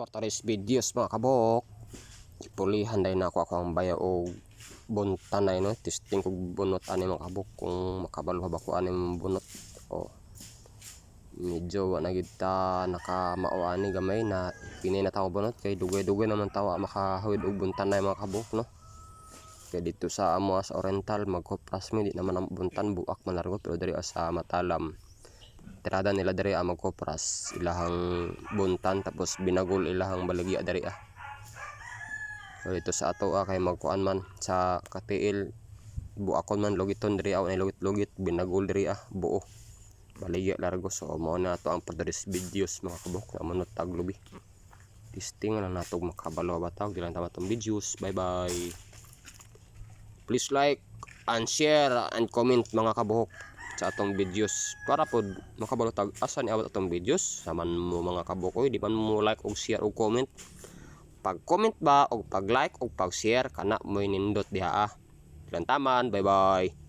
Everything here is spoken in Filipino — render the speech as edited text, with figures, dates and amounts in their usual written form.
for today's videos mga kabok. Ipulihan dahil na ako ang bayo o buntan na no. Testing ko bunot ani mga kabok kung makabalo ba ko ani bunot. O medyo na kita nakamao ani gamay na pinay na tawo bunot kay dugay-dugay naman tawa makahawid og buntan na mga kabok no. Kay dito sa amo sa Oriental magkopras mi di naman ang buntan buak man largo pero diri sa Matalam tirada nila dari magkopras ilahang buntan tapos binagol ilahang baligya dari so ito sa ato kay magkuan man sa katiil buakon man logiton dari aw logit binagol dari buo baligya largo so mao na ato ang padaris videos mga kabok na manot taglubi testing lang nato makabalo bataw dilan tama tong videos. Bye bye, please like and share and comment mga kabuhok sa atong videos para pod makabalotag asa ni awat atong videos saman mo mga kabuhok di man mo like og share og comment pag comment ba og pag like og pag share kana mo nindot diha. Dilan taman. Bye bye.